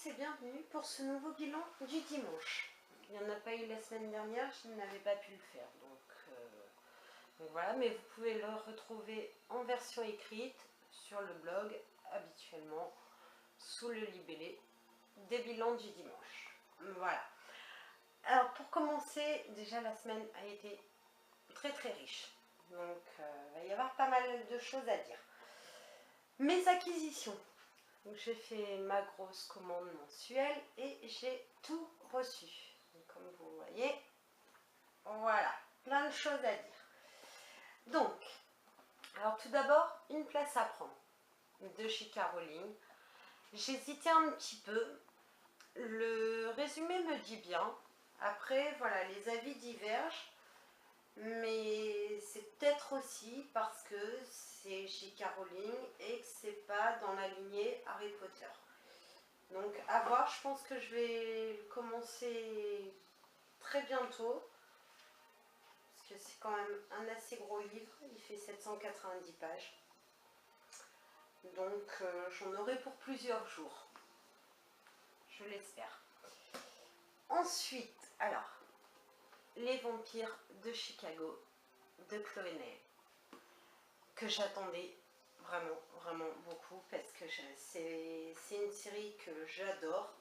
et bienvenue pour ce nouveau bilan du dimanche. Il n'y en a pas eu la semaine dernière, je n'avais pas pu le faire. Donc voilà, mais vous pouvez le retrouver en version écrite sur le blog habituellement sous le libellé des bilans du dimanche. Voilà. Alors pour commencer, déjà la semaine a été très riche. Donc il va y avoir pas mal de choses à dire. Mes acquisitions. Donc j'ai fait ma grosse commande mensuelle et j'ai tout reçu. Donc, comme vous voyez, voilà, plein de choses à dire. Donc, alors tout d'abord, une place à prendre de J.K. Rowling. J'hésitais un petit peu. Le résumé me dit bien. Après, voilà, les avis divergent. Mais c'est peut-être aussi parce que c'est J.K. Rowling et que c'est pas dans la lignée Harry Potter. Donc à voir, je pense que je vais commencer très bientôt. Parce que c'est quand même un assez gros livre, il fait 790 pages. Donc j'en aurai pour plusieurs jours. Je l'espère. Ensuite, alors, Les vampires de Chicago de Chloé Neal, que j'attendais vraiment beaucoup parce que c'est une série que j'adore.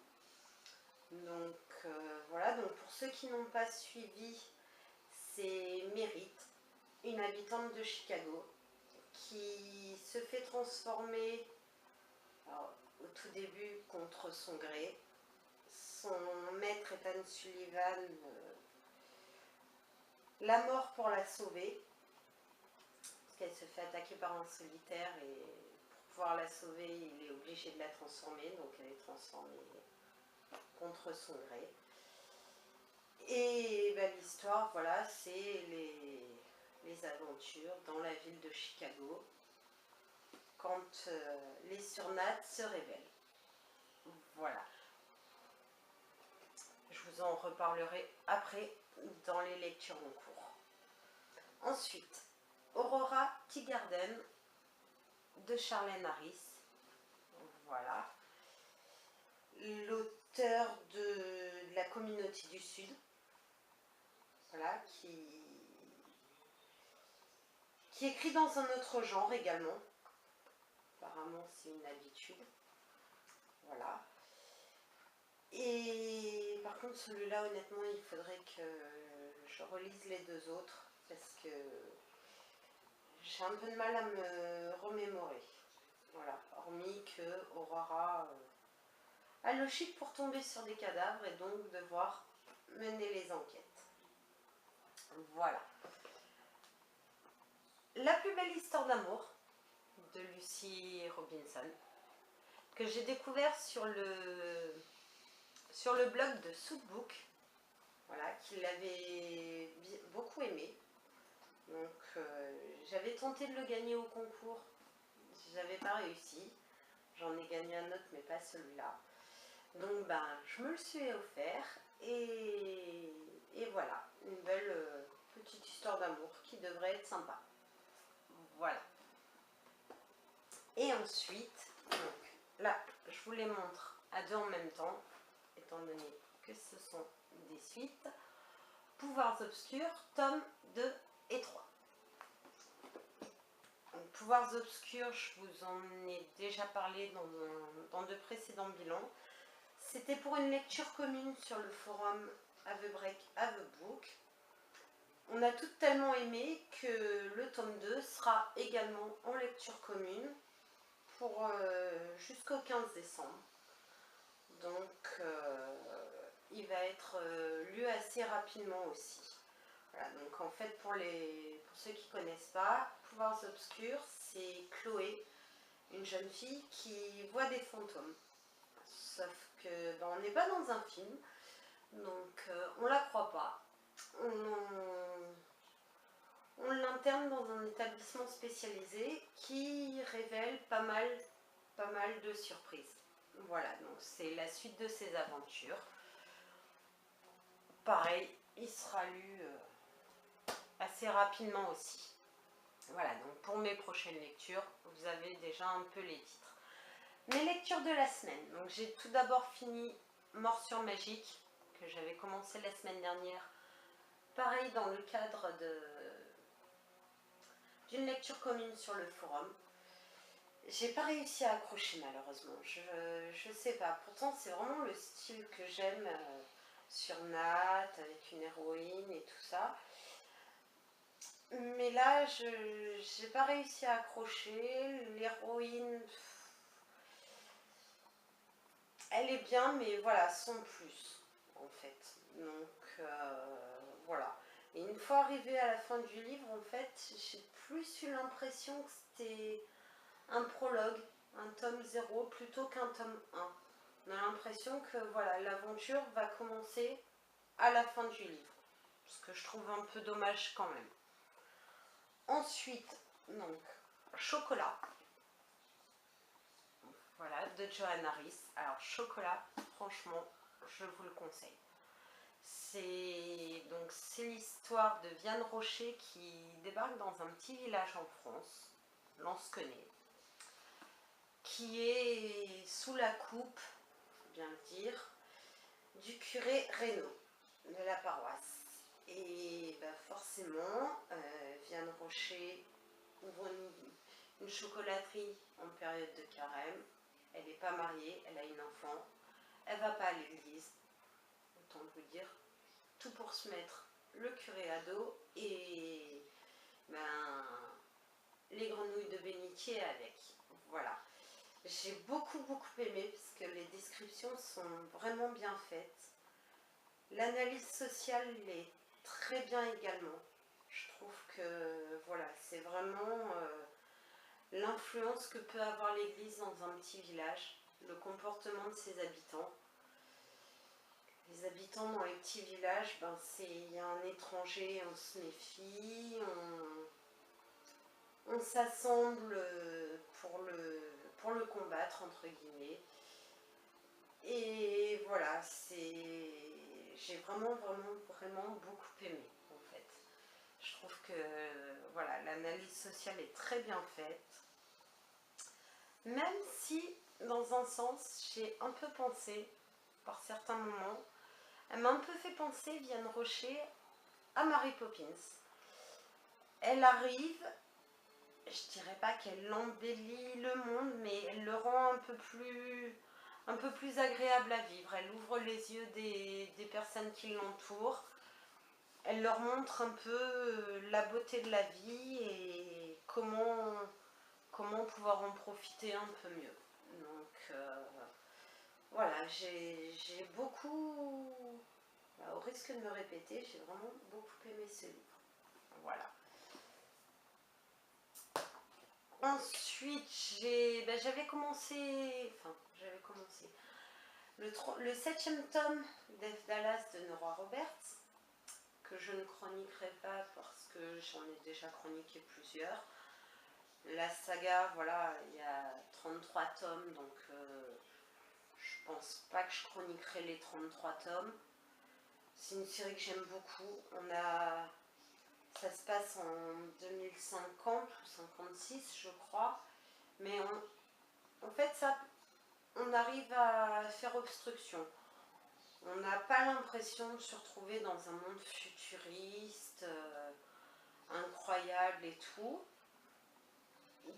Donc voilà, donc pour ceux qui n'ont pas suivi, c'est Meredith, une habitante de Chicago qui se fait transformer au tout début contre son gré. Son maître Ethan Sullivan la mort pour la sauver, parce qu'elle se fait attaquer par un solitaire et pour pouvoir la sauver, il est obligé de la transformer, donc elle est transformée contre son gré. Et ben, l'histoire, voilà, c'est les aventures dans la ville de Chicago quand les surnates se révèlent. Voilà. Je vous en reparlerai après dans les lectures en cours. Ensuite, Aurora Teagarden de Charlène Harris. Voilà. L'auteur de La communauté du Sud. Voilà, qui écrit dans un autre genre également. Apparemment, c'est une habitude. Voilà. Et par contre, celui-là, honnêtement, il faudrait que je relise les deux autres parce que j'ai un peu de mal à me remémorer. Voilà. Hormis que Aurora a le chic pour tomber sur des cadavres et donc devoir mener les enquêtes. Voilà. La plus belle histoire d'amour de Lucy Robinson, que j'ai découvert sur le blog de Sootbook, voilà, qui l'avait beaucoup aimé. Donc j'avais tenté de le gagner au concours, j'avais pas réussi. J'en ai gagné un autre, mais pas celui-là. Donc ben, je me le suis offert et voilà, une belle petite histoire d'amour qui devrait être sympa. Voilà. Et ensuite, donc là, je vous les montre à deux en même temps, étant donné que ce sont des suites. Pouvoirs obscurs, tomes 2 et 3. Donc, Pouvoirs obscurs, je vous en ai déjà parlé dans de précédents bilans. C'était pour une lecture commune sur le forum Have a Break, Have a Book. On a toutes tellement aimé que le tome 2 sera également en lecture commune pour jusqu'au 15 décembre. Donc il va être lu assez rapidement aussi. Voilà, donc en fait pour ceux qui ne connaissent pas, Pouvoirs obscurs, c'est Chloé, une jeune fille qui voit des fantômes. Sauf que ben, on n'est pas dans un film, donc on ne la croit pas. On l'interne dans un établissement spécialisé qui révèle pas mal de surprises. Voilà, donc c'est la suite de ses aventures. Pareil, il sera lu assez rapidement aussi. Voilà, donc pour mes prochaines lectures, vous avez déjà un peu les titres. Mes lectures de la semaine. Donc j'ai tout d'abord fini Morsure magique, que j'avais commencé la semaine dernière. Pareil dans le cadre d'une lecture commune sur le forum. J'ai pas réussi à accrocher malheureusement. Je sais pas. Pourtant c'est vraiment le style que j'aime sur Nat, avec une héroïne et tout ça. Mais là, je n'ai pas réussi à accrocher. L'héroïne, elle est bien, mais voilà, sans plus, en fait. Donc, voilà. Et une fois arrivée à la fin du livre, en fait, j'ai plus eu l'impression que c'était un prologue, un tome 0, plutôt qu'un tome 1. On a l'impression que, voilà, l'aventure va commencer à la fin du livre. Ce que je trouve un peu dommage quand même. Ensuite, donc, Chocolat. Voilà, de Johanna Harris. Alors, Chocolat, franchement, je vous le conseille. C'est l'histoire de Vianne Rocher qui débarque dans un petit village en France, Lansquenet, qui est sous la coupe, il faut bien le dire, du curé Reynaud de la paroisse. Et ben forcément, Vianne Rocher ouvre une chocolaterie en période de carême. Elle n'est pas mariée, elle a une enfant. Elle va pas à l'église, autant vous dire. Tout pour se mettre le curé à dos et ben, les grenouilles de bénitier avec. Voilà. J'ai beaucoup aimé parce que les descriptions sont vraiment bien faites. L'analyse sociale est très bien également. Je trouve que voilà, c'est vraiment l'influence que peut avoir l'église dans un petit village, le comportement de ses habitants. Les habitants dans les petits villages, ben il y a un étranger, on se méfie, on s'assemble pour le combattre, entre guillemets. Et voilà, j'ai vraiment beaucoup aimé, en fait. Je trouve que voilà, l'analyse sociale est très bien faite. Même si, dans un sens, j'ai un peu pensé, par certains moments, elle m'a un peu fait penser, Vianne Rocher, à Mary Poppins. Elle arrive, je dirais pas qu'elle embellit le monde, mais elle le rend un peu plus agréable à vivre. Elle ouvre les yeux des personnes qui l'entourent. Elle leur montre un peu la beauté de la vie et comment pouvoir en profiter un peu mieux. Donc voilà, j'ai beaucoup, au risque de me répéter, j'ai vraiment beaucoup aimé ce livre. Voilà. Ensuite, j'avais commencé le 7e tome d'Eve Dallas de Nora Roberts, que je ne chroniquerai pas parce que j'en ai déjà chroniqué plusieurs. La saga, voilà, il y a 33 tomes, donc je pense pas que je chroniquerai les 33 tomes. C'est une série que j'aime beaucoup. Ça se passe en 2050 ou 56, je crois. Mais en fait, on arrive à faire obstruction. On n'a pas l'impression de se retrouver dans un monde futuriste, incroyable et tout.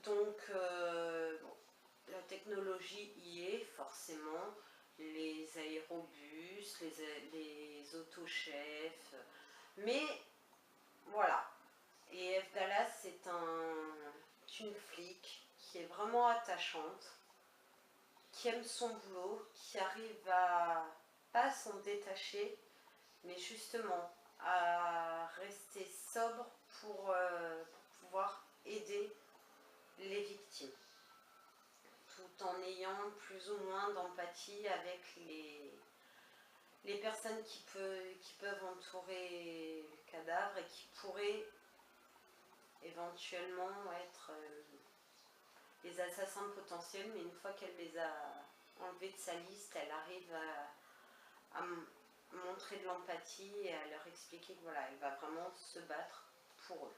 Donc, bon, la technologie y est forcément. Les aérobus, les autochefs. Mais voilà. Et Eve Dallas, c'est une flic qui est vraiment attachante, qui aime son boulot, qui arrive à pas s'en détacher, mais justement à rester sobre pour pouvoir aider les victimes, tout en ayant plus ou moins d'empathie avec les personnes qui peuvent entourer le cadavre et qui pourraient éventuellement être les assassins potentiels, mais une fois qu'elle les a enlevés de sa liste, elle arrive à montrer de l'empathie et à leur expliquer que voilà, elle va vraiment se battre pour eux.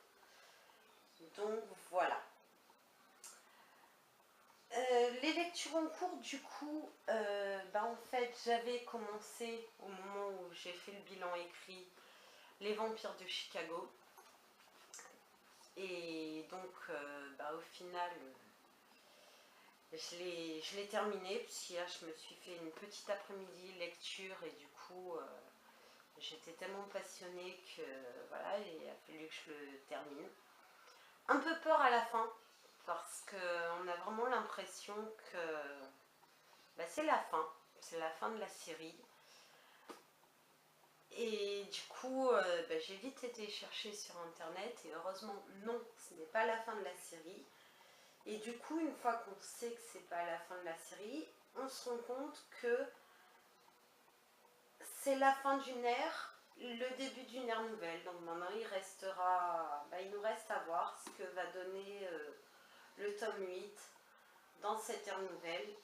Donc voilà. Les lectures en cours, du coup, en fait, j'avais commencé au moment où j'ai fait le bilan écrit Les Vampires de Chicago. Et donc, au final, je l'ai terminé, puisqu'hier, je me suis fait une petite après-midi lecture et du coup, j'étais tellement passionnée que voilà, il a fallu que je le termine. Un peu peur à la fin, parce qu'on a vraiment l'impression que c'est la fin de la série. Et du coup, j'ai vite été chercher sur internet et heureusement, non, ce n'est pas la fin de la série. Et du coup, une fois qu'on sait que c'est pas la fin de la série, on se rend compte que c'est la fin d'une ère, le début d'une ère nouvelle. Donc maintenant, il nous reste à voir ce que va donner le tome 8 dans cette ère nouvelle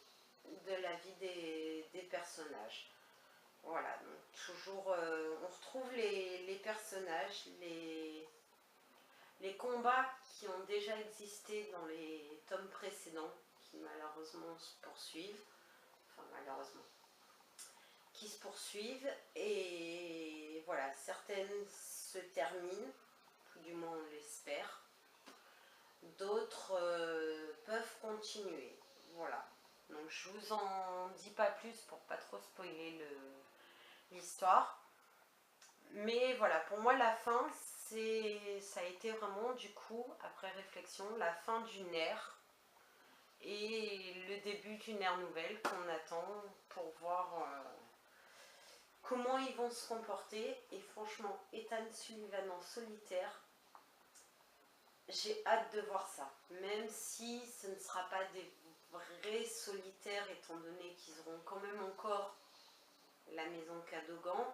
de la vie des personnages. Voilà, donc toujours, on retrouve les personnages, les combats qui ont déjà existé dans les tomes précédents, qui malheureusement se poursuivent, enfin malheureusement, qui se poursuivent, et voilà, certaines se terminent, ou du moins on l'espère, d'autres peuvent continuer, voilà. Donc je vous en dis pas plus pour pas trop spoiler l'histoire. Mais voilà, pour moi la fin, ça a été vraiment du coup, après réflexion, la fin d'une ère et le début d'une ère nouvelle qu'on attend pour voir comment ils vont se comporter. Et franchement, Ethan Sullivan en solitaire, j'ai hâte de voir ça. Même si ce ne sera pas des vrais solitaires, étant donné qu'ils auront quand même encore la maison Cadogan.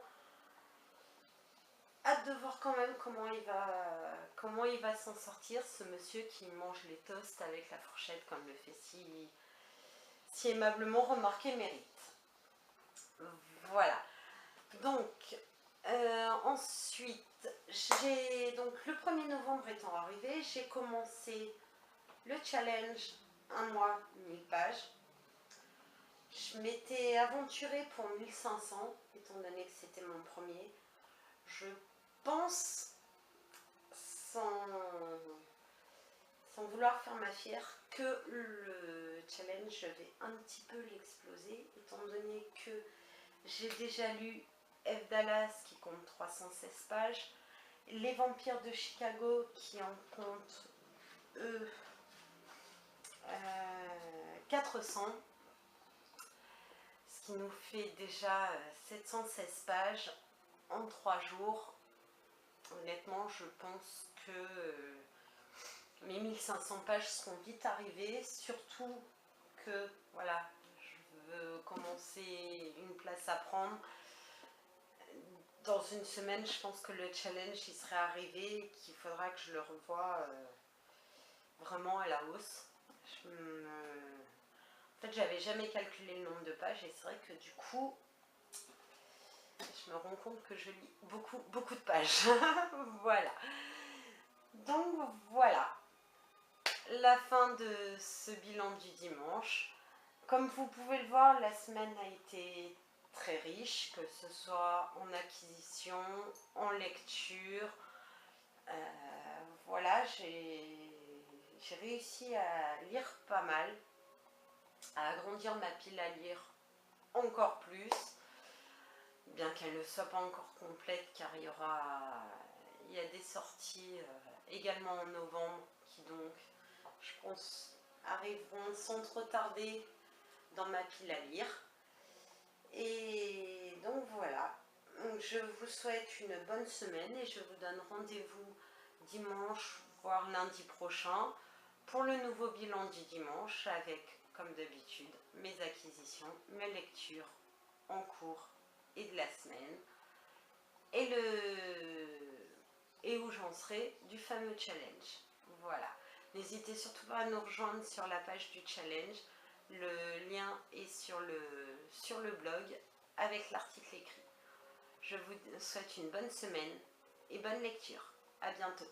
Hâte de voir quand même comment il va s'en sortir, ce monsieur qui mange les toasts avec la fourchette, comme le fait si aimablement remarqué Mérite. Voilà. Donc, ensuite, donc le 1er novembre étant arrivé, j'ai commencé le challenge 1 mois, 1000 pages. Je m'étais aventurée pour 1500, étant donné que c'était mon premier. Je pense, sans vouloir faire ma fière, que le challenge, je vais un petit peu l'exploser, étant donné que j'ai déjà lu F. Dallas qui compte 316 pages, Les Vampires de Chicago qui en comptent, eux, 400, ce qui nous fait déjà 716 pages en 3 jours. Honnêtement, je pense que mes 1500 pages seront vite arrivées, surtout que voilà, je veux commencer une place à prendre. Dans une semaine, je pense que le challenge il serait arrivé et qu'il faudra que je le revoie vraiment à la hausse. En fait, j'avais jamais calculé le nombre de pages et c'est vrai que du coup, je me rends compte que je lis beaucoup de pages. Voilà. Donc voilà, la fin de ce bilan du dimanche. Comme vous pouvez le voir, la semaine a été très riche, que ce soit en acquisition, en lecture. Voilà, j'ai réussi à lire pas mal, à agrandir ma pile à lire encore plus, bien qu'elle ne soit pas encore complète, car il y a des sorties également en novembre qui donc, je pense, arriveront sans trop tarder dans ma pile à lire. Et donc voilà, je vous souhaite une bonne semaine et je vous donne rendez-vous dimanche, voire lundi prochain, pour le nouveau bilan du dimanche avec, comme d'habitude, mes acquisitions, mes lectures en cours et de la semaine, et où j'en serai du fameux challenge. Voilà. N'hésitez surtout pas à nous rejoindre sur la page du challenge. Le lien est sur le blog avec l'article écrit. Je vous souhaite une bonne semaine et bonne lecture. À bientôt.